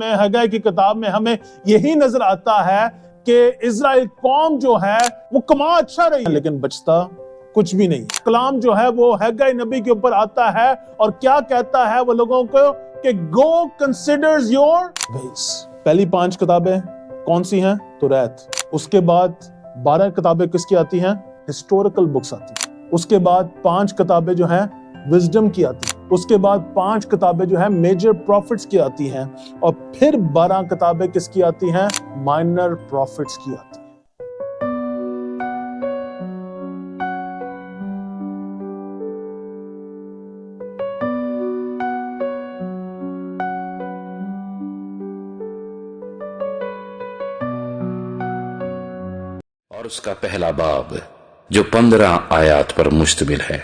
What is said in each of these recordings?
में हग्गाई की किताब में हमें यही नजर आता है कि इजराइल कौम जो है वो कमा अच्छा रही है लेकिन बचता कुछ भी नहीं। कलाम जो है वो हग्गाई नबी के ऊपर आता है और क्या कहता है वो लोगों को कि गो कंसिडर्स योर वेज। पहली 5 किताबें कौन सी हैं? तुरैत। उसके बाद 12 किताबें किसकी आती हैं? हिस्टोरिकल बुक्स आती हैं। उसके बाद 5 किताबें जो हैं विजडम की आती हैं। उसके बाद 5 किताबें जो है मेजर प्रॉफिट्स की आती हैं और फिर 12 किताबें किसकी आती हैं? माइनर प्रॉफिट्स की आती हैं। और उसका पहला बाब जो 15 आयात पर मुश्तमिल है।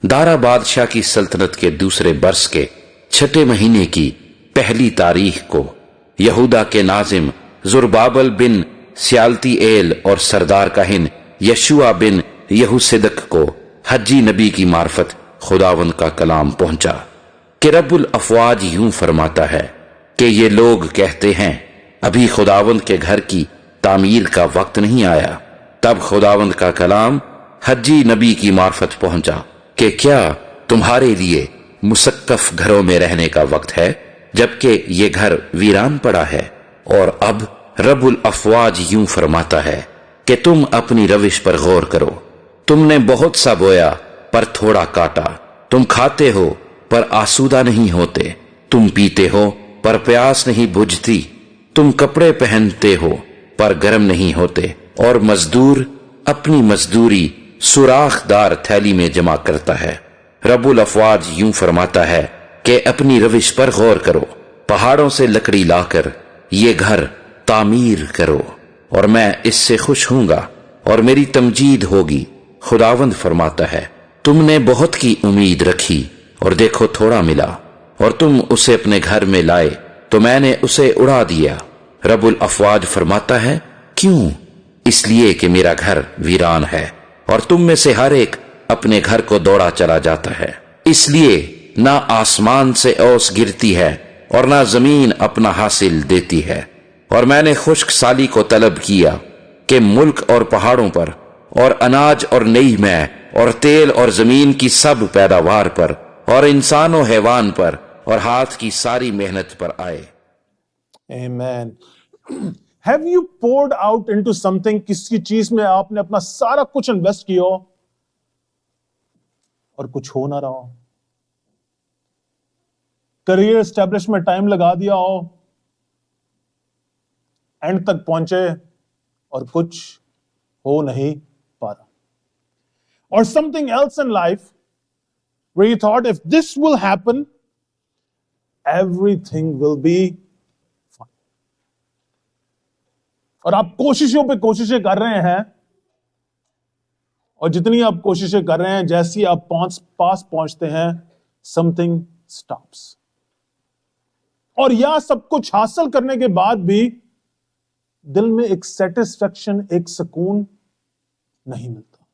दारा बादशाह की सल्तनत के दूसरे बरस के 6ठे महीने की पहली तारीख को यहूदा के नाजिम जुरबाबल बिन सियालतीएल और सरदार काहिन यशुआ बिन यहूसिदक को हज्जी नबी की मार्फत खुदावंद का कलाम पहुंचा कि रब्बुल अफवाज यूं फरमाता है कि ये लोग कहते हैं अभी खुदावंद के घर की तामीर का वक्त नहीं आया। तब खुदावंद का कलाम हज्जी नबी की मार्फत पहुंचा कि क्या तुम्हारे लिए मुसक्कफ घरों में रहने का वक्त है जबकि ये घर वीरान पड़ा है। और अब रब्बुल अफवाज यूं फरमाता है कि तुम अपनी रविश पर गौर करो। तुमने बहुत सा बोया पर थोड़ा काटा। तुम खाते हो पर आसूदा नहीं होते। तुम पीते हो पर प्यास नहीं बुझती। तुम कपड़े पहनते हो पर गर्म नहीं होते। और मजदूर अपनी मजदूरी सुराखदार थैली में जमा करता है। रब्बुल अफवाज यूं फरमाता है कि अपनी रविश पर गौर करो। पहाड़ों से लकड़ी लाकर ये घर तामीर करो और मैं इससे खुश हूंगा और मेरी तमजीद होगी। खुदावंद फरमाता है तुमने बहुत की उम्मीद रखी और देखो थोड़ा मिला और तुम उसे अपने घर में लाए तो मैंने उसे उड़ा दिया। रब्बुल अफवाज फरमाता है क्यों? इसलिए कि मेरा घर वीरान है और तुम में से हर एक अपने घर को दौड़ा चला जाता है। इसलिए ना आसमान से ओस गिरती है और ना जमीन अपना हासिल देती है। और मैंने खुश्क साली को तलब किया कि मुल्क और पहाड़ों पर और अनाज और नई मै और तेल और जमीन की सब पैदावार पर और इंसान और हैवान पर और हाथ की सारी मेहनत पर आए। Amen. Have you poured out into something? किसी चीज में आपने अपना सारा कुछ इन्वेस्ट किया हो और कुछ हो ना रहा हो। करियर एस्टेब्लिश में टाइम लगा दिया हो, एंड तक पहुंचे और कुछ हो नहीं पा रहा। Or something else in life where you thought if this will happen, everything will be fine. और आप कोशिशों पे कोशिशें कर रहे हैं और जितनी आप कोशिशें कर रहे हैं जैसी आप पास पहुंचते हैं समथिंग स्टॉप्स। और यह सब कुछ हासिल करने के बाद भी दिल में एक सेटिस्फैक्शन, एक सुकून नहीं मिलता।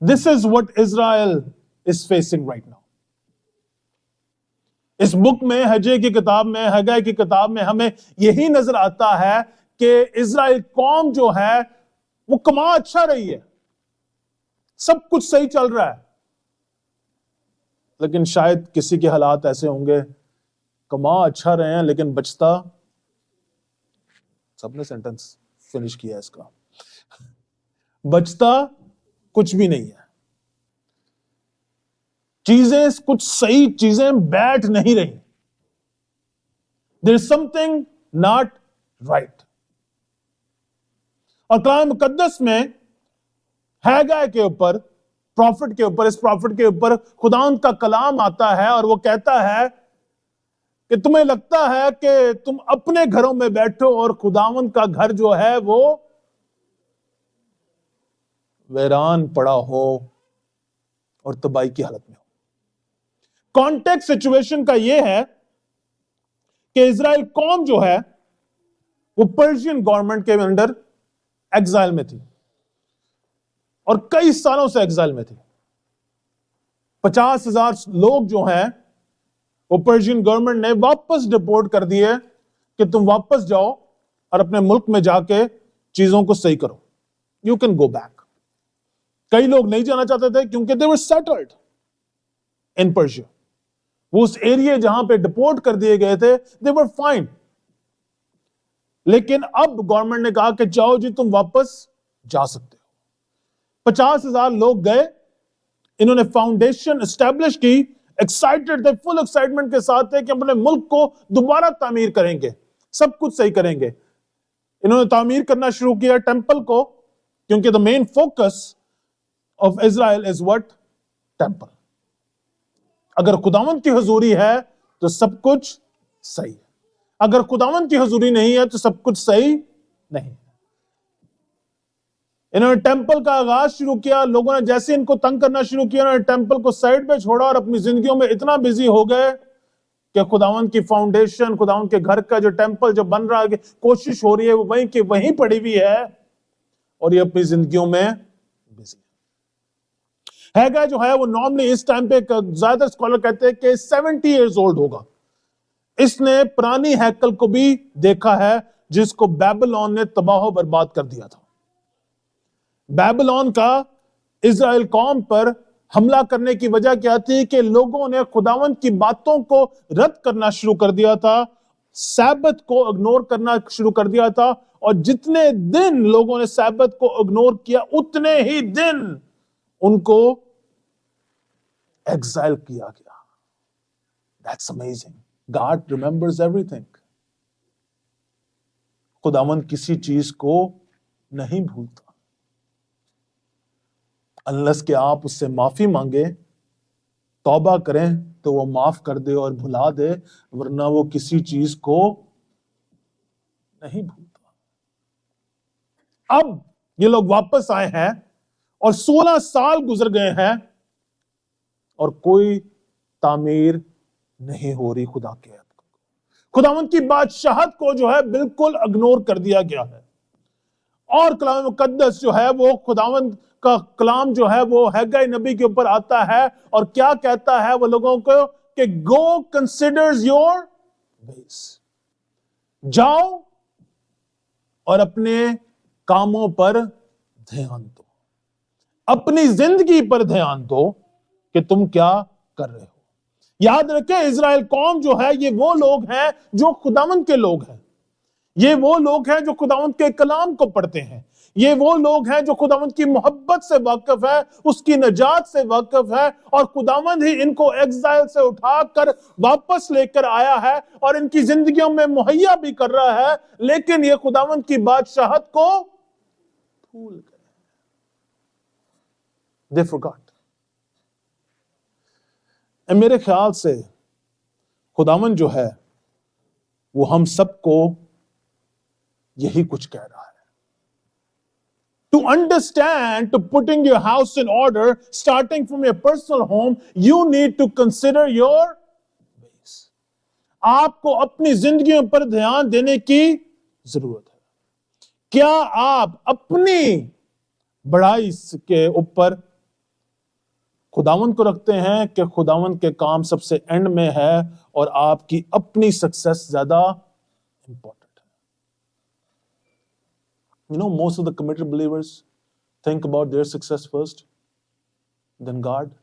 This is what Israel is facing right now. इस बुक में हज्जे की किताब में, हग्गाई की किताब में हमें यही नजर आता है कि इजराइल कौम जो है वो कमा अच्छा रही है, सब कुछ सही चल रहा है, लेकिन शायद किसी के हालात ऐसे होंगे कमा अच्छा रहे हैं लेकिन बचता, सबने सेंटेंस फिनिश किया इसका, बचता कुछ भी नहीं है। चीजें कुछ सही चीजें बैठ नहीं रही। There is something not right. और कलाम मुकद्दस में हग्गाई के ऊपर, प्रॉफिट के ऊपर, इस प्रॉफिट के ऊपर खुदावंद का कलाम आता है और वो कहता है कि तुम्हें लगता है कि तुम अपने घरों में बैठो और खुदावंद का घर जो है वो वीरान पड़ा हो और तबाही की हालत में हो। कॉन्टेक्स्ट सिचुएशन का यह है कि इजराइल कौम जो है वो पर्शियन गवर्नमेंट के अंडर एग्जाइल में थी और कई सालों से एग्जाइल में थी। 50,000 लोग जो हैं वो पर्शियन गवर्नमेंट ने वापस डिपोर्ट कर दिए कि तुम वापस जाओ और अपने मुल्क में जाके चीजों को सही करो, यू कैन गो बैक। कई लोग नहीं जाना चाहते थे क्योंकि दे वर सेटल्ड इन पर्शिया। वो उस एरिया जहां पे डिपोर्ट कर दिए गए थे, दे वर फाइन। लेकिन अब गवर्नमेंट ने कहा कि जाओ जी, तुम वापस जा सकते हो। 50,000 लोग गए, इन्होंने फाउंडेशन एस्टैब्लिश की, एक्साइटेड थे, फुल एक्साइटमेंट के साथ थे कि अपने मुल्क को दोबारा तामीर करेंगे, सब कुछ सही करेंगे। इन्होंने तामीर करना शुरू किया टेंपल को, क्योंकि the main focus of Israel is what? Temple. अगर खुदावंद की हुजूरी है तो सब कुछ सही है, अगर खुदावंद की हुजूरी नहीं है तो सब कुछ सही नहीं। इन्होंने टेंपल का आगाज शुरू किया, लोगों ने जैसे इनको तंग करना शुरू किया, उन्होंने टेंपल को साइड पे छोड़ा और अपनी जिंदगियों में इतना बिजी हो गए कि खुदावंद की फाउंडेशन, खुदावंद के घर का जो टेंपल जो बन रहा है, कोशिश हो रही है वो वहीं की वहीं पड़ी हुई है और ये अपनी जिंदगियों में बिजी है। जो है वो नॉर्मली इस टाइम पे ज्यादातर स्कॉलर कहते हैं कि 70 इयर्स ओल्ड होगा। इसने पुरानी हैकल को भी देखा है जिसको बेबीलोन ने तबाह बर्बाद कर दिया था। बेबीलोन का इजराइल कौम पर हमला करने की वजह क्या थी कि लोगों ने खुदावंद की बातों को रद्द करना शुरू कर दिया था, सैबत को इग्नोर करना शुरू कर दिया था, और जितने दिन लोगों ने सैबत को इग्नोर किया उतने ही दिन उनको एग्जाइल किया गया। That's amazing. God remembers everything. खुदावंद किसी चीज को नहीं भूलता, अनलेस कि आप उससे माफी मांगे, तौबा करें तो वो माफ कर दे और भुला दे, वरना वो किसी चीज को नहीं भूलता। अब ये लोग वापस आए हैं और 16 साल गुजर गए हैं और कोई तामीर नहीं हो रही खुदा के। खुदावंद की बादशाहत को जो है बिल्कुल इग्नोर कर दिया गया है। और कलाम मुकद्दस जो है वो खुदावंद का कलाम जो है वो हैगाई नबी के ऊपर आता है और क्या कहता है वो लोगों को कि गो कंसिडर्स योर वेज, जाओ और अपने कामों पर ध्यान दो, अपनी जिंदगी पर ध्यान दो कि तुम क्या कर रहे हो। याद रखें, इजराइल कौम जो है ये वो लोग हैं जो खुदावंद के लोग हैं, ये वो लोग हैं जो खुदावंद के कलाम को पढ़ते हैं, ये वो लोग हैं जो खुदावंद की मोहब्बत से वाकिफ है, उसकी नजात से वाकिफ है, और खुदावंद ही इनको एग्जाइल से उठाकर वापस लेकर आया है और इनकी जिंदगियों में मुहैया भी कर रहा है। लेकिन ये खुदावंद की बादशाहत को भूल गए, दे फॉरगॉट। मेरे ख्याल से खुदावंद जो है वो हम सबको यही कुछ कह रहा है। To understand, to putting your house in order, starting from your personal home, you need to consider your ways. आपको अपनी जिंदगी पर ध्यान देने की जरूरत है। क्या आप अपनी बड़ाई के ऊपर खुदावंद को रखते हैं कि खुदावंद के काम सबसे एंड में है और आपकी अपनी सक्सेस ज्यादा important? You know, most of the committed believers think about their success first, then God.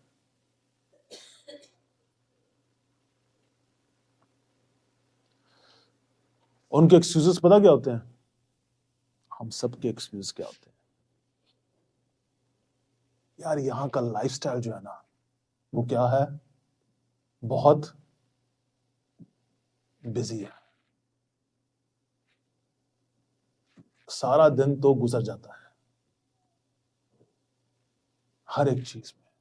उनके एक्सक्यूजेस पता क्या होते हैं? हम सबके एक्सक्यूज क्या होते हैं? यार यहां का लाइफस्टाइल जो है ना वो क्या है, बहुत बिजी है, सारा दिन तो गुजर जाता है हर एक चीज में।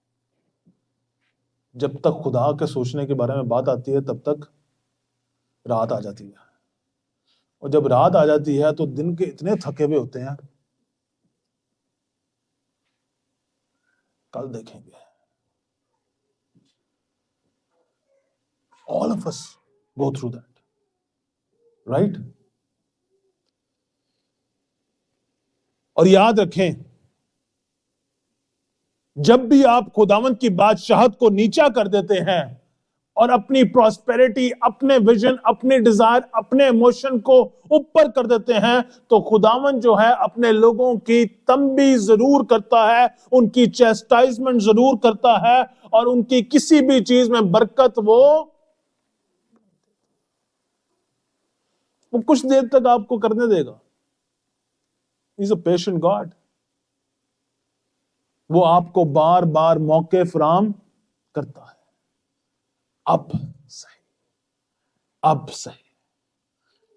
जब तक खुदा के सोचने के बारे में बात आती है तब तक रात आ जाती है, और जब रात आ जाती है तो दिन के इतने थके हुए होते हैं, कल देखेंगे। All of us go through that, right? और याद रखें, जब भी आप खुदावंद की बादशाहत को नीचा कर देते हैं, और अपनी प्रॉस्पेरिटी, अपने विजन, अपने डिजायर, अपने इमोशन को ऊपर कर देते हैं, तो खुदावन जो है अपने लोगों की तंबी जरूर करता है, उनकी चेस्टाइजमेंट जरूर करता है, और उनकी किसी भी चीज में बरकत वो कुछ देर तक आपको करने देगा। He's a patient God. वो आपको बार बार मौके फराम करता है। अब सही, अब सही।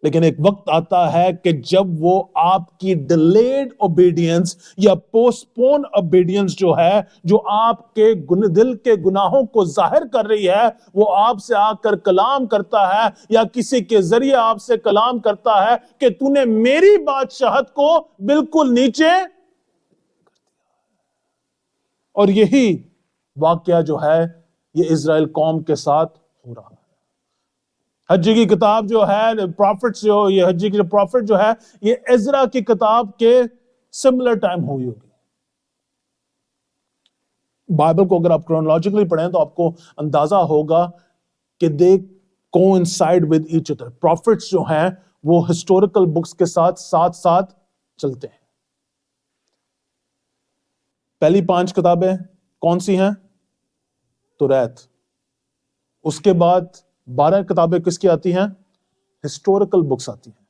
लेकिन एक वक्त आता है कि जब वो आपकी डिलेड ओबीडियंस या पोस्टपोन ओबीडियंस जो है, जो आपके दिल के गुनाहों को जाहिर कर रही है, वो आपसे आकर कलाम करता है या किसी के जरिए आपसे कलाम करता है कि तूने मेरी बादशाहत को बिल्कुल नीचे। और यही वाकया जो है ये इजराइल कौम के साथ हो रहा है। हज्जी की किताब जो है, प्रॉफिट्स जो, ये हज्जी की जो प्रॉफिट जो है, ये इज़रा की किताब के सिमिलर टाइम हुई होगी। बाइबल को अगर आप क्रोनोलॉजिकली पढ़ें तो आपको अंदाजा होगा कि they coincide with each other. Profits जो हैं वो हिस्टोरिकल बुक्स के साथ साथ साथ चलते हैं। पहली 5 किताबें कौन सी हैं? तौरात। उसके बाद 12 किताबें किसकी आती हैं? हिस्टोरिकल बुक्स आती हैं।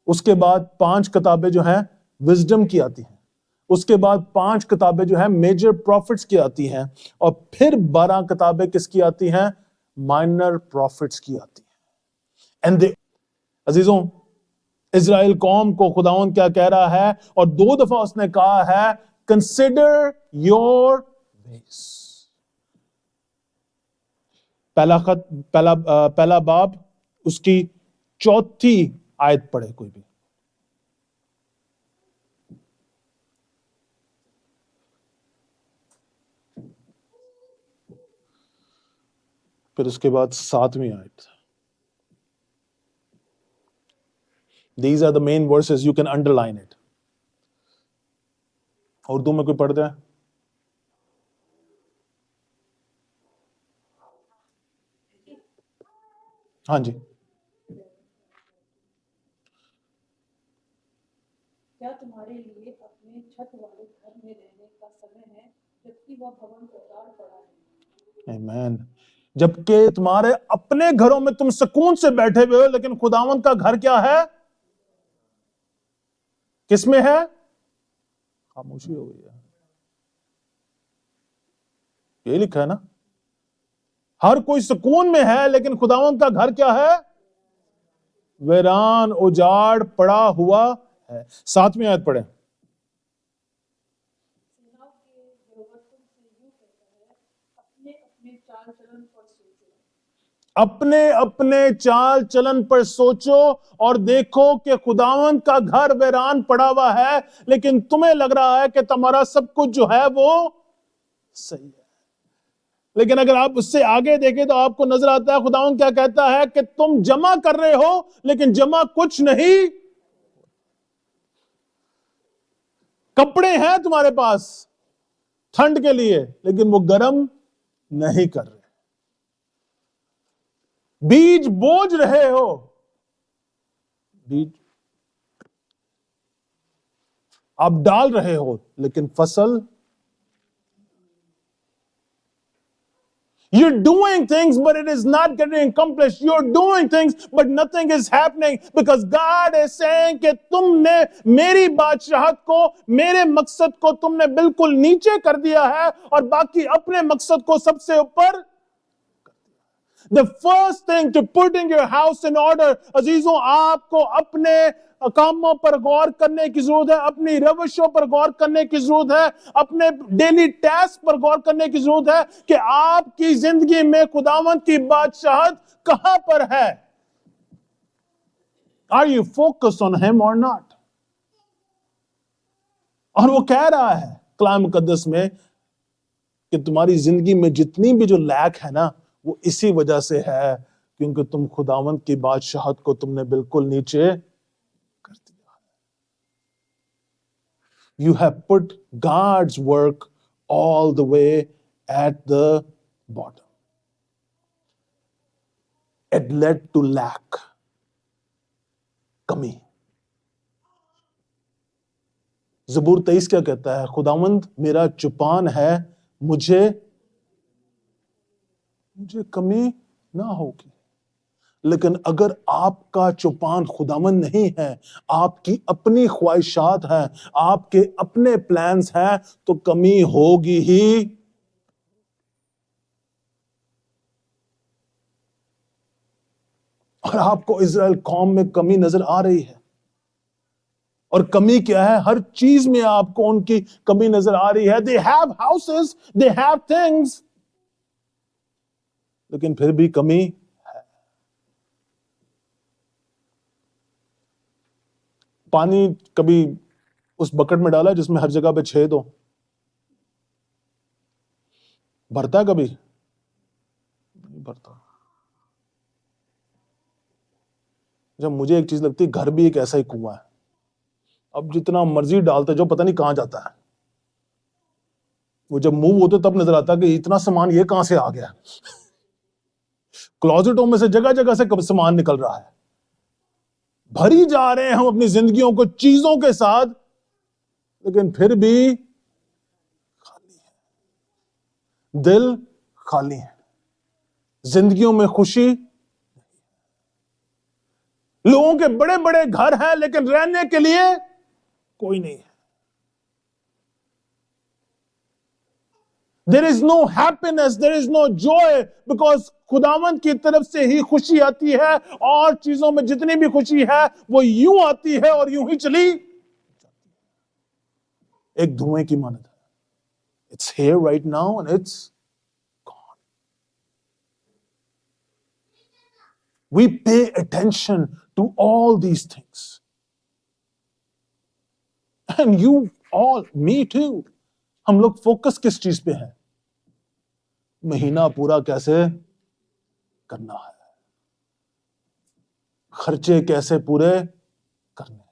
उसके बाद 5 किताबें जो हैं विजडम की आती हैं। उसके बाद 5 किताबें जो हैं मेजर प्रॉफिट्स की आती हैं। और फिर 12 किताबें किसकी आती हैं? माइनर प्रॉफिट्स की आती हैं। एंड अजीजों, इजराइल कौम को खुदावंद क्या कह रहा है? और 2 दफा उसने कहा है, कंसिडर योर वेज। पहला बाब उसकी 4थी आयत पढ़े कोई भी। फिर उसके बाद 7वीं आयत। These are the main verses, you can underline it. Urdu में कोई पढ़ता है? हाँ जी। क्या तुम्हारे लिए अपने छत वाले घर में रहने का समय है, जबकि वह भवन उजाड़ पड़ा है? आमीन। जबकि तुम्हारे अपने घरों में तुम सुकून से बैठे हुए हो, लेकिन खुदावंद का घर क्या है? किसमें है? खामोशी हो गई है। ये लिखा है ना, हर कोई सुकून में है, लेकिन खुदावंद का घर क्या है? वीरान, उजाड़ पड़ा हुआ है। 7वीं आयत पढ़े। सेनाओं के यहोवा तुमसे यूं कहता है, अपने अपने चाल चलन पर सोचो। अपने अपने चाल चलन पर सोचो और देखो कि खुदावंद का घर वीरान पड़ा हुआ है, लेकिन तुम्हें लग रहा है कि तुम्हारा सब कुछ जो है वो सही है। लेकिन अगर आप उससे आगे देखें तो आपको नजर आता है खुदावंद क्या कहता है कि तुम जमा कर रहे हो, लेकिन जमा कुछ नहीं। कपड़े हैं तुम्हारे पास ठंड के लिए, लेकिन वो गर्म नहीं कर रहे। बीज बोझ रहे हो, बीज आप डाल रहे हो, लेकिन फसल। You're doing things, but it is not getting accomplished. You're doing things, but nothing is happening because God is saying कि तुमने मेरी बादशाहत को, मेरे मकसद को तुमने बिल्कुल नीचे कर दिया है और बाकी अपने मकसद को सबसे ऊपर। The first thing to putting your house in order, अजीजों, आपको अपने कामों पर गौर करने की जरूरत है, अपनी रविशों पर गौर करने की जरूरत है, अपने डेली टास्क पर गौर करने की जरूरत है कि आपकी जिंदगी में खुदावंद की बादशाहत कहां पर है। Are you focused on him or not? और वो कह रहा है कलाम मुकद्दस में कि तुम्हारी जिंदगी में जितनी भी जो लैक है ना, वो इसी वजह से है क्योंकि तुम खुदावंद की बादशाहत को तुमने बिल्कुल नीचे कर दिया। You have put God's work all the way at the bottom. It led to lack. कमी. ज़बूर 23 क्या कहता है? खुदावंद मेरा चुपान है, मुझे कमी ना होगी. लेकिन अगर आपका चुपान खुदावंद नहीं है, आपकी अपनी ख्वाहिशात हैं, आपके अपने प्लान्स हैं, तो कमी होगी ही. और आपको इज़राइल कौम में कमी नजर आ रही है. और कमी क्या है? हर चीज में आपको उनकी कमी नजर आ रही है. They have houses, they have things, लेकिन फिर भी कमी है. पानी कभी उस बकेट में डाला जिसमें हर जगह पे छेद हो? भरता है कभी? नहीं भरता. जब मुझे एक चीज लगती है, घर भी एक ऐसा ही कुआं है. अब जितना मर्जी डालते जो पता नहीं कहां जाता है. वो जब मूव होते तब नजर आता है कि इतना सामान ये कहां से आ गया. क्लोजेटों में से जगह जगह से कब सामान निकल रहा है. भरी जा रहे हैं हम अपनी जिंदगियों को चीजों के साथ, लेकिन फिर भी खाली है. दिल खाली है. जिंदगियों में खुशी. लोगों के बड़े बड़े घर हैं, लेकिन रहने के लिए कोई नहीं है. There is no happiness, there is no joy, because खुदावंद की तरफ से ही खुशी आती है. और चीजों में जितनी भी खुशी है वो यूं आती है और यूं ही चली जाती है. एक धुएं की मानद है. It's here right now and it's gone. We pay attention to all these things. And you all, me too. हम लोग फोकस किस चीज पे है? महीना पूरा कैसे करना है, खर्चे कैसे पूरे करने हैं,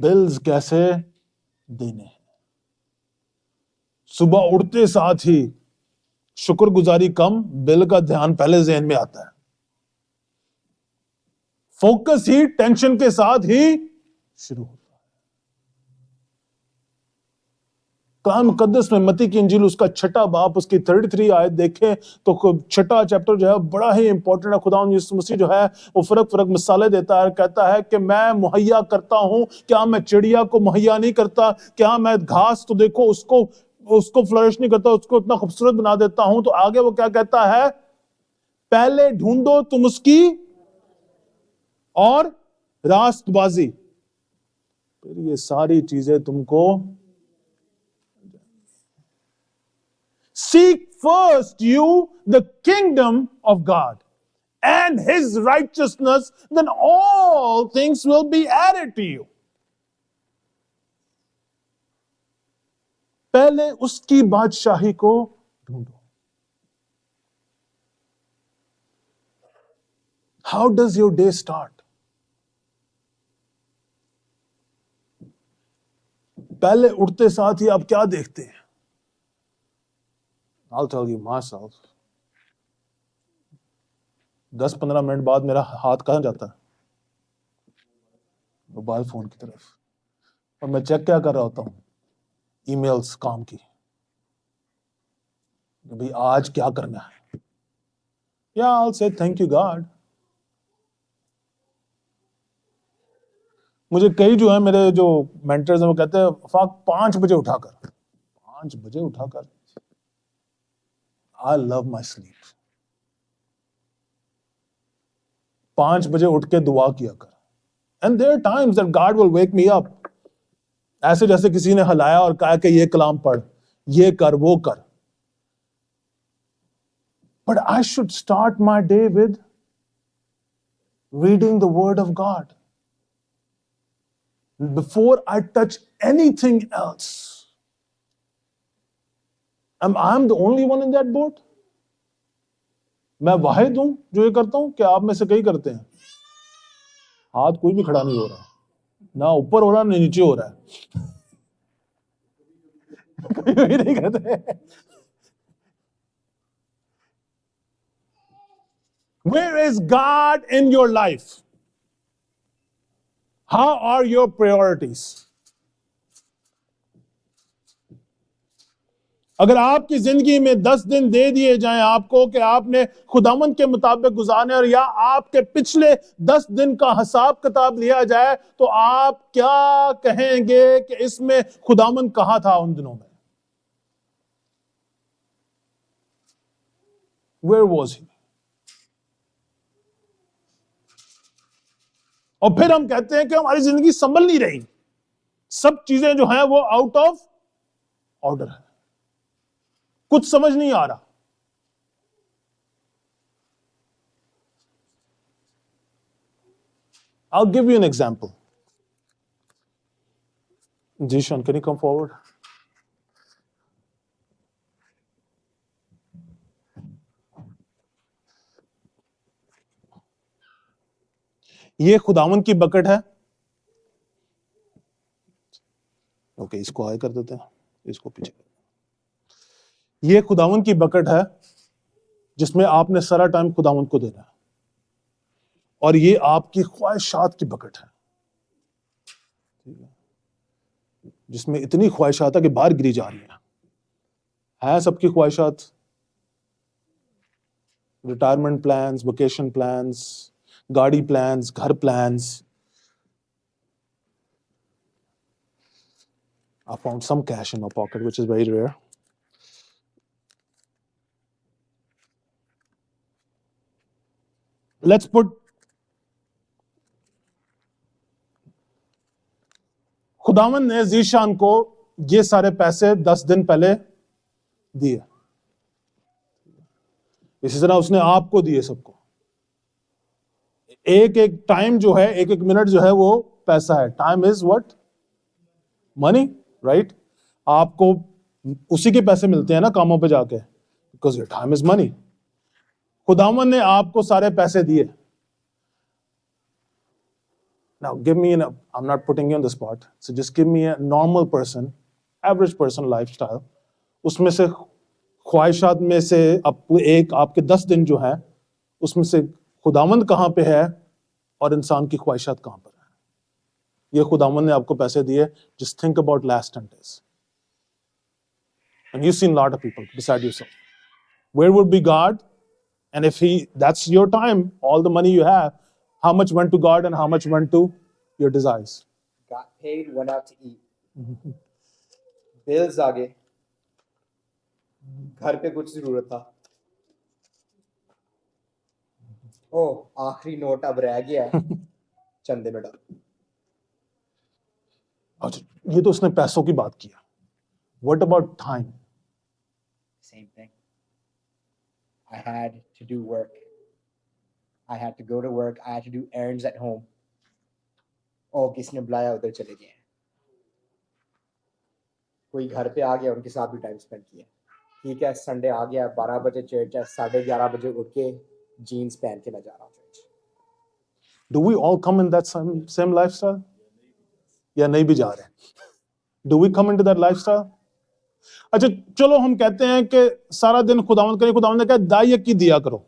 बिल्स कैसे देने हैं. सुबह उठते साथ ही शुक्रगुजारी कम, बिल का ध्यान पहले ज़हन में आता है. फोकस ही टेंशन के साथ ही शुरू होता है. कलाम मुकद्दस में मत्ती की इंजील उसका 6 बाब उसकी 33 आयत देखें तो 6 चैप्टर जो है बड़ा ही इंपॉर्टेंट है. खुदा यीशु मसीह जो है वो फर्क मिसालें देता है. कहता है कि मैं मुहैया करता हूं, क्या मैं चिड़िया को मुहैया नहीं करता? क्या मैं घास तो देखो उसको फ्लरिश नहीं करता, उसको इतना खूबसूरत बना देता हूं? तो आगे वो क्या कहता है? पहले ढूंढो तुम उसकी और रास्तबाजी, फिर ये सारी चीजें तुमको. Seek first you the kingdom of God and his righteousness, then all things will be added to you. पहले उसकी बादशाही को ढूंढो. How does your day start? पहले उठते साथ ही आप क्या देखते हैं? I'll tell you myself. 10-15 minute बाद मेरा हाथ कहां जाता है? मोबाइल फोन की तरफ. और मैं चेक क्या कर रहा होता हूं? ईमेल्स काम की. भाई आज क्या करना है? Yeah, I'll say thank you God. मुझे कई जो है मेरे जो मेंटर्स हैं वो कहते हैं 5 बजे उठाकर. I love my sleep. 5 बजे उठ के दुआ किया कर. And there are times that God will wake me up. ऐसे जैसे किसी ने हिलाया और कहा कि ये कलाम पढ़, ये कर, वो कर. But I should start my day with reading the word of God before I touch anything else. I'm the only one in that boat. मैं वाहिद हूं जो ये करता हूं कि आप में से कई करते हैं? हाथ कोई भी खड़ा नहीं हो रहा, ना ऊपर हो रहा ना नीचे हो रहा है. कोई नहीं करते. Where is God in your life? How are your priorities? अगर आपकी जिंदगी में 10 दिन दे दिए जाएं आपको कि आपने खुदावंद के मुताबिक गुजारने और या आपके पिछले 10 दिन का हिसाब किताब लिया जाए तो आप क्या कहेंगे कि इसमें खुदावंद कहाँ था उन दिनों में? Where was he? और फिर हम कहते हैं कि हमारी जिंदगी संभल नहीं रही, सब चीजें जो हैं वो आउट ऑफ ऑर्डर है, कुछ समझ नहीं आ रहा। I'll give you an example. Jishan, can you come forward? ये खुदावंद की बकेट है। ओके, इसको हाई कर देते हैं, इसको पीछे। ये खुदावंद की बकेट है जिसमें आपने सारा टाइम खुदावंद को देना है, और ये आपकी ख्वाहिशात की बकेट है, जिसमें इतनी ख्वाहिशात है कि बाहर गिरी जा रही है सबकी ख्वाहिशात, रिटायरमेंट प्लान्स, वेकेशन प्लान्स, गाड़ी प्लान्स, घर plans. I found some cash in my pocket, which is very rare. Let's put खुदावंद ने जीशान को ये सारे पैसे 10 दिन पहले दिए, इसी तरह उसने आपको दिए सबको। एक एक टाइम जो है, एक एक मिनट जो है वो पैसा है। Time is what? Money, right? आपको उसी के पैसे मिलते हैं ना कामों पे जाके, because your time is money. खुदावंद ने आपको सारे पैसे दिए। Now give me I'm not putting you on the spot, so just give me a normal person, average person lifestyle. उसमें से ख्वाहिशात में से एक आपके 10 दिन जो है उसमें से खुदावंद कहाँ पे है और इंसान की ख्वाहिशात कहाँ पर है। ये खुदावंद ने आपको पैसे दिए। Just think about last 10 days, and you've seen a lot of people beside yourself. Where would be God? And if that's your time, all the money you have, how much went to God and how much went to your desires? Got paid, went out to eat. Bills आ गए, घर पे कुछ जरूरत था, ओ आखिरी note अब रह गया है, चंदे में डाल। अच्छा, ये तो उसने पैसों की बात किया। What about time? Same thing. I had to do work. I had to go to work. I had to do errands at home. ओ किसने बुलाया, उधर चले गए। कोई घर पे आ गया, उनके साथ भी टाइम स्पेंड किया। ठीक है, संडे आ गया, 12 बजे चर्च है, 11:30 बजे उठ के जीन्स पहन के मैं जा रहा हूँ church. Do we all come in that same lifestyle? या नहीं भी जा रहे? Do we come into that lifestyle? अच्छा, चलो हम कहते हैं कि सारा दिन खुदावंद करे, खुदावंद ने कहा दाई की दिया करो,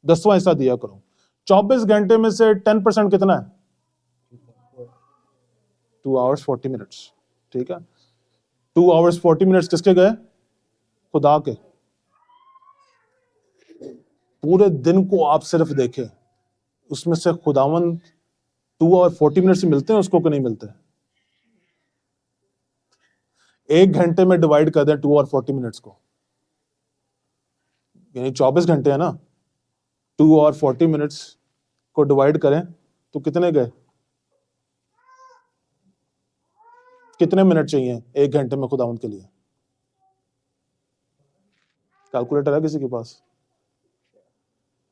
10वां हिस्सा दिया करो। 24 घंटे में से 10% कितना है? 2 hours 40 minutes। ठीक है, 2 hours 40 minutes किसके गए? खुदा के। पूरे दिन को आप सिर्फ देखें, उसमें से खुदावंद 2 hour 40 minutes मिलते हैं उसको कि नहीं मिलते? 1 घंटे में डिवाइड कर दें 2 hour 40 minutes को, यानी 24 घंटे है ना, 2 hour 40 minutes को डिवाइड करें तो कितने गए? कितने मिनट चाहिए 1 घंटे में खुदावंद के लिए? कैलकुलेटर है किसी के पास?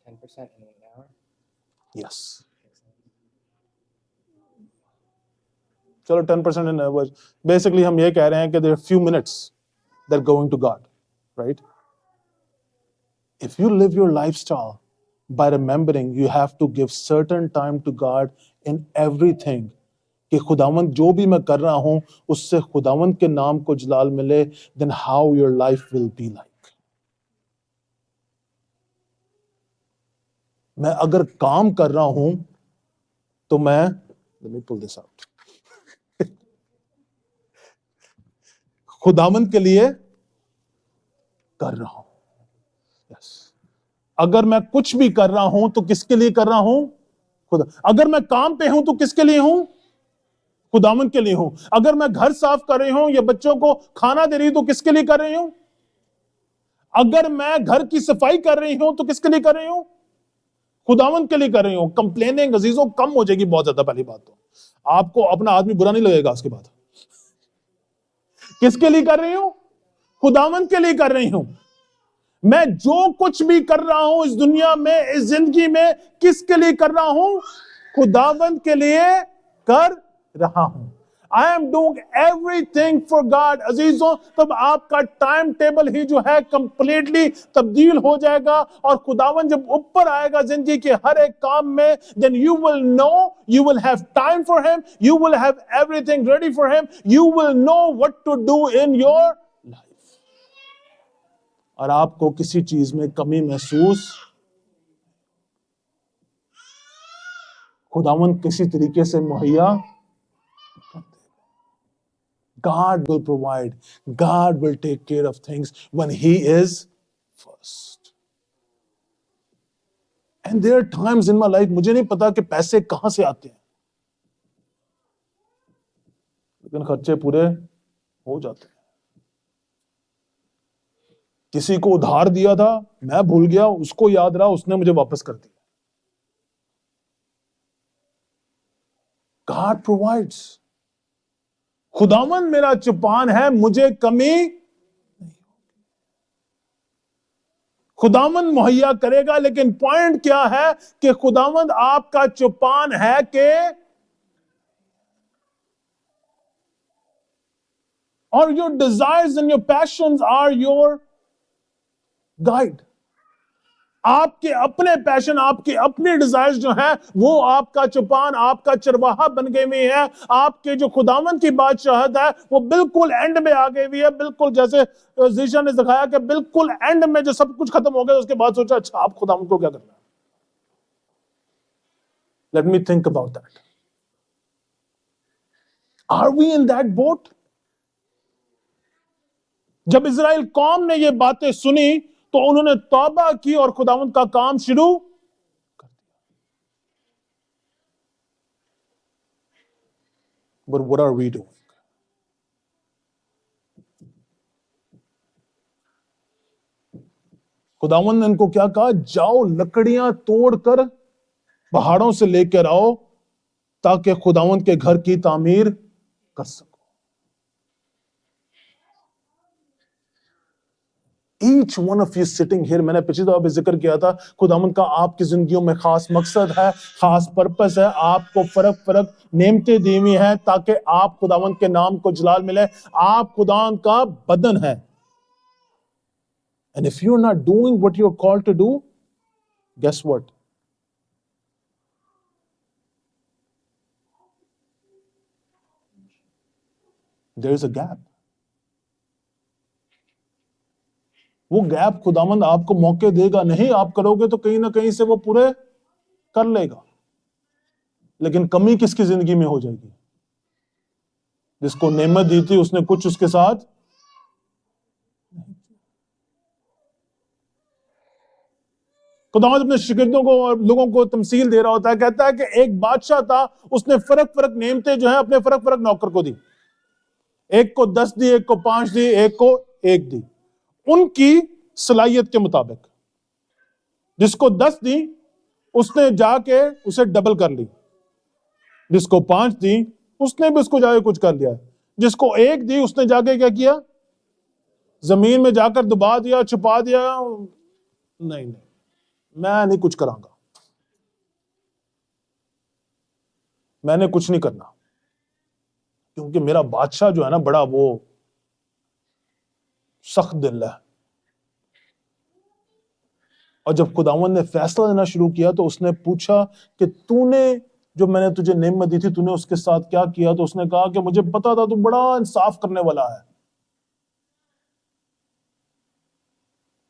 10% in 1 hour? यस। चलो 10% इन आवर्स। बेसिकली हम ये कह रहे हैं कि there few minutes that going to God, right? If you live your lifestyle by remembering you have to give certain time to God in everything, कि खुदावंद जो भी मैं कर रहा हूं उससे खुदावंद के नाम को जलाल मिले, then how your life will be like. मैं अगर काम कर रहा हूं तो मैं, let me pull this out, खुदावंद के लिए कर रहा हूं। yes. अगर मैं कुछ भी कर रहा हूं तो किसके लिए कर रहा हूं? खुदा। अगर मैं काम पे हूं तो किसके लिए हूं? खुदावंद के लिए हूं। अगर मैं घर साफ कर रही हूं या बच्चों को खाना दे रही हूं तो किसके लिए कर रही हूं? अगर मैं घर की सफाई कर रही हूं तो किसके लिए कर रही हूं? खुदावंद के लिए कर रही हूं। कंप्लेनिंग अजीजों कम हो जाएगी बहुत ज्यादा। पहली बात तो आपको अपना आदमी बुरा नहीं लगेगा उसके बाद। किसके लिए कर रही हूं? खुदावंद के लिए कर रही हूं। मैं जो कुछ भी कर रहा हूं इस दुनिया में, इस जिंदगी में, किसके लिए कर रहा हूं? खुदावंद के लिए कर रहा हूं। I am doing everything for God. अजीजों, तब आपका टाइम टेबल ही जो है कंप्लीटली तब्दील हो जाएगा और खुदावंद जब ऊपर आएगा जिंदगी के हर एक काम में, then you will know, you will have time for him, you will have everything ready for him, you will know what to do in your life. और आपको किसी चीज में कमी महसूस, खुदावंद किसी तरीके से मुहैया, God will provide. God will take care of things when He is first. And there are times in my life, मुझे नहीं पता कि पैसे कहां से आते हैं, लेकिन खर्चे पूरे हो जाते हैं। किसी को उधार दिया था, मैं भूल गया, उसको याद रहा, उसने मुझे वापस कर दिया। God provides. खुदावंद मेरा चौपान है, मुझे कमी नहीं। खुदावंद मुहैया करेगा, लेकिन पॉइंट क्या है कि खुदावंद आपका चौपान है कि, और your desires and your passions are your guide. आपके अपने पैशन, आपके अपने डिजायर्स जो हैं वो आपका चौपान, आपका चरवाहा बन गए हुए हैं। आपके जो खुदावंद की बादशाहत है वो बिल्कुल एंड में आ गई हुई है। बिल्कुल जैसे जीशा ने दिखाया कि बिल्कुल एंड में जो सब कुछ खत्म हो गया, उसके बाद सोचा अच्छा आप खुदावंद को क्या करना है। Let me think about that. Are we in that boat? जब इजराइल कौम ने ये बातें सुनी तो उन्होंने तौबा की और खुदावंद का काम शुरू कर दिया। But what are we doing? खुदावंद ने इनको क्या कहा? जाओ लकड़ियां तोड़कर पहाड़ों से लेकर आओ ताकि खुदावंद के घर की तामीर कर सको। Each one of you sitting here, मैंने पिछली दफा भी जिक्र किया था, खुदावंद का आपकी जिंदगियों में खास मकसद है, खास पर्पस है। आपको फर्क नेमतें दी हुई हैं ताकि आप खुदावंद के नाम को जलाल मिले। आप खुदावंद का बदन है। And if you're not doing what you're called to do, guess what? There is a gap. वो गैप खुदावंद आपको मौके देगा नहीं, आप करोगे तो कहीं ना कहीं से वो पूरे कर लेगा, लेकिन कमी किसकी जिंदगी में हो जाएगी? जिसको नेमत दी थी उसने कुछ उसके साथ। खुदावंद अपने शिगिर्दों को और लोगों को तमसील दे रहा होता है, कहता है कि एक बादशाह था, उसने फर्क नेमतें जो है अपने फर्क नौकर को दी। एक को 10 दी, एक को 5 दी, एक को 1 दी, उनकी सलाहियत के मुताबिक। जिसको 10 दी उसने जाके उसे डबल कर ली, जिसको 5 दी उसने भी उसको जाके कुछ कर लिया, जिसको 1 दी उसने जाके क्या किया? जमीन में जाकर दबा दिया, छुपा दिया। नहीं, मैं नहीं कुछ करांगा, मैंने कुछ नहीं करना, क्योंकि मेरा बादशाह जो है ना बड़ा वो सख्त दिल है। और जब खुदावंद ने फैसला लेना शुरू किया तो उसने पूछा कि तूने जो मैंने तुझे नेमत दी थी तूने उसके साथ क्या किया? तो उसने कहा कि मुझे पता था तू बड़ा इंसाफ करने वाला है।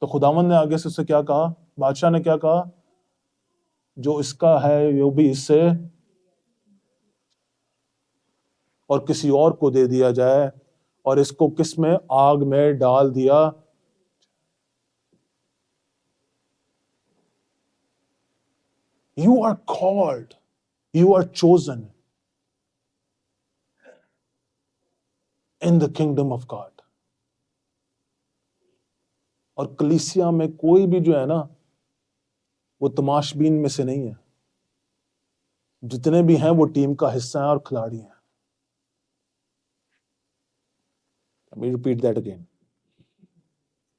तो खुदावंद ने आगे से उससे क्या कहा? बादशाह ने क्या कहा? जो इसका है वो भी इससे और किसी और को दे दिया जाए, और इसको किस में, आग में डाल दिया। You are called, you are chosen in the kingdom of God. और कलीसिया में कोई भी जो है ना, वो तमाशबीन में से नहीं है। जितने भी हैं वो टीम का हिस्सा है और खिलाड़ी हैं। Let me repeat that again.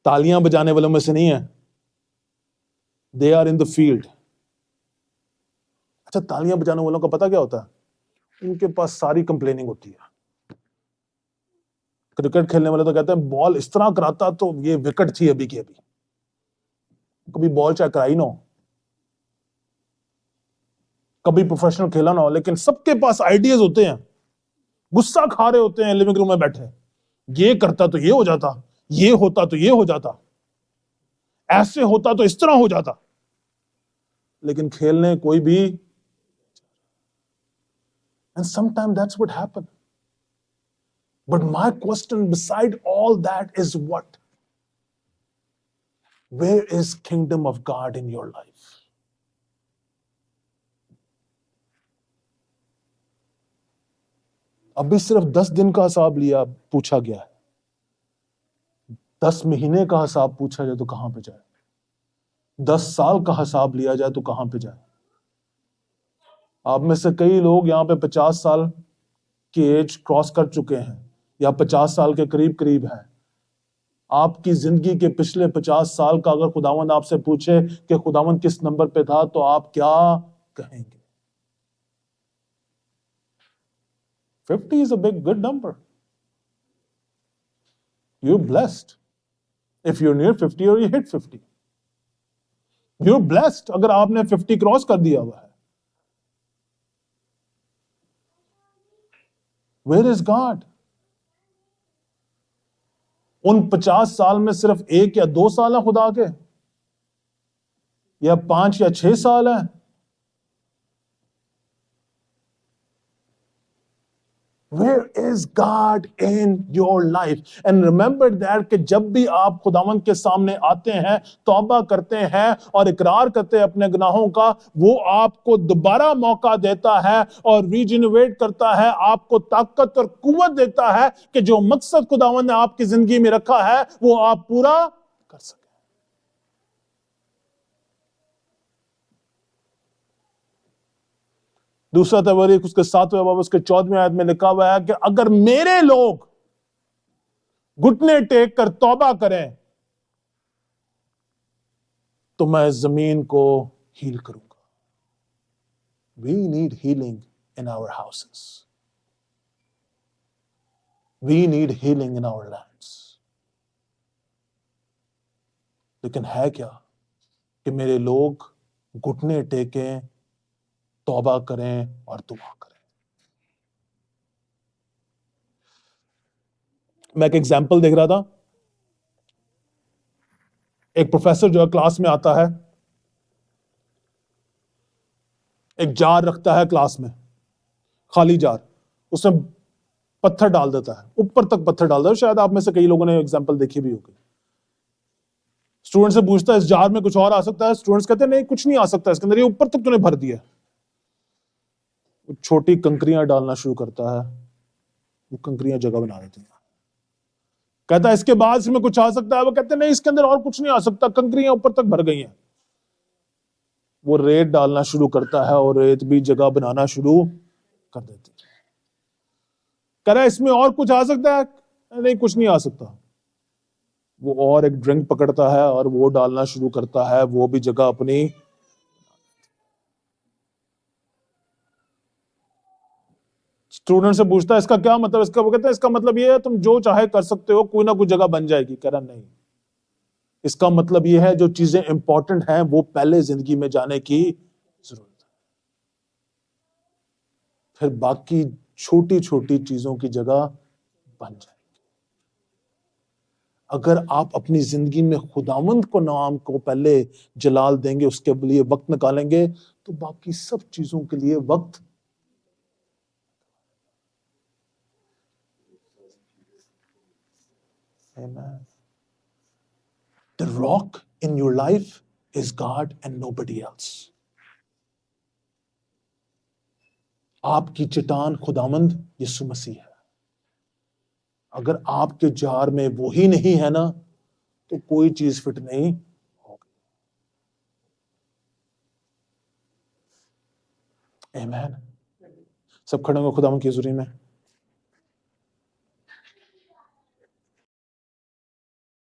तालियां बजाने वालों में से नहीं है। They are in the field. अच्छा, तालियां बजाने वालों का पता क्या होता है? उनके पास सारी कंप्लेनिंग होती है। क्रिकेट खेलने वाले तो कहते हैं बॉल इस तरह कराता तो ये विकेट थी अभी की अभी। कभी बॉल चाहे कराई ना हो, कभी प्रोफेशनल खेला ना हो, लेकिन सबके पास आइडियाज होते हैं। गुस्सा खा रहे होते हैं लिविंग रूम में बैठे, ये करता तो ये हो जाता, ये होता तो ये हो जाता, ऐसे होता तो इस तरह हो जाता। लेकिन खेलने कोई भी, and sometimes that's what happened. But my question beside all that is what? Where is kingdom of God in your life? अभी सिर्फ 10 दिन का हिसाब लिया, पूछा गया है। 10 महीने का हिसाब पूछा जाए तो कहां पे जाए? 10 साल का हिसाब लिया जाए तो कहां पे जाए? आप में से कई लोग यहाँ पे 50 साल की एज क्रॉस कर चुके हैं या 50 साल के करीब करीब हैं। आपकी जिंदगी के पिछले 50 साल का अगर खुदावंद आपसे पूछे कि खुदावंद किस नंबर पे था, तो आप क्या कहेंगे? 50 is a big good number. You're blessed if you're near 50 or you hit 50. You're blessed अगर आपने 50 क्रॉस कर दिया हुआ है। Where is God? उन 50 साल में सिर्फ 1 या 2 साल है खुदा के, या 5 या 6 साल है? Where is God in your life? And remember that कि जब भी आप खुदावंद के सामने आते हैं, तौबा करते हैं और इकरार करते हैं अपने गुनाहों का, वो आपको दोबारा मौका देता है और रीजनरेट करता है, आपको ताकत और कुव्वत देता है कि जो मकसद खुदावंद ने आपकी जिंदगी में रखा है वो आप पूरा कर सकें। दूसरा तबरीक उसके 7वें बाब उसके 14वें आयत में लिखा हुआ है कि अगर मेरे लोग घुटने टेक कर तौबा करें तो मैं जमीन को हील करूंगा। We need healing in our houses. We need healing in our lands. लेकिन है क्या कि मेरे लोग घुटने टेकें, तौबा करें और दुआ करें। मैं एक एग्जाम्पल देख रहा था। एक प्रोफेसर जो है क्लास में आता है, एक जार रखता है क्लास में, खाली जार, उसमें पत्थर डाल देता है, ऊपर तक पत्थर डाल देता है। शायद आप में से कई लोगों ने एग्जाम्पल देखी भी होगी। स्टूडेंट से पूछता है इस जार में कुछ और आ सकता है? स्टूडेंट्स कहते हैं नहीं कुछ नहीं आ सकता इसके अंदर, ये ऊपर तक तूने भर दिया। छोटी कंकरियां डालना शुरू करता है, वो कंकरियां जगह बना देती हैं। कहता है इसके बाद इसमें कुछ आ सकता है? वो कहते हैं नहीं इसके अंदर और कुछ नहीं आ सकता, कंकरियां ऊपर तक भर गई हैं। वो रेत डालना शुरू करता है और रेत भी जगह बनाना शुरू कर देती है। कह रहा है इसमें और कुछ आ सकता है? नहीं कुछ नहीं आ सकता। वो और एक ड्रिंक पकड़ता है और वो डालना शुरू करता है, वो भी जगह अपनी। स्टूडेंट से पूछता है इसका क्या मतलब? इसका वो कहता है इसका मतलब ये है तुम जो चाहे कर सकते हो, कोई ना कोई जगह बन जाएगी। कह रहा नहीं, इसका मतलब ये है जो चीजें इंपॉर्टेंट हैं वो पहले जिंदगी में जाने की जरूरत है, फिर बाकी छोटी छोटी चीजों की जगह बन जाएगी। अगर आप अपनी जिंदगी में खुदावंद को नाम को पहले जलाल देंगे, उसके लिए वक्त निकालेंगे, तो बाकी सब चीजों के लिए वक्त Amen. The rock in your life is God and nobody else. आपकी चट्टान खुदावंद यीशु मसीह है। अगर आपके जार में वो ही नहीं है ना, तो कोई चीज फिट नहीं होगी। Amen. सब खड़े होंगे खुदावंद की हुजूरी में।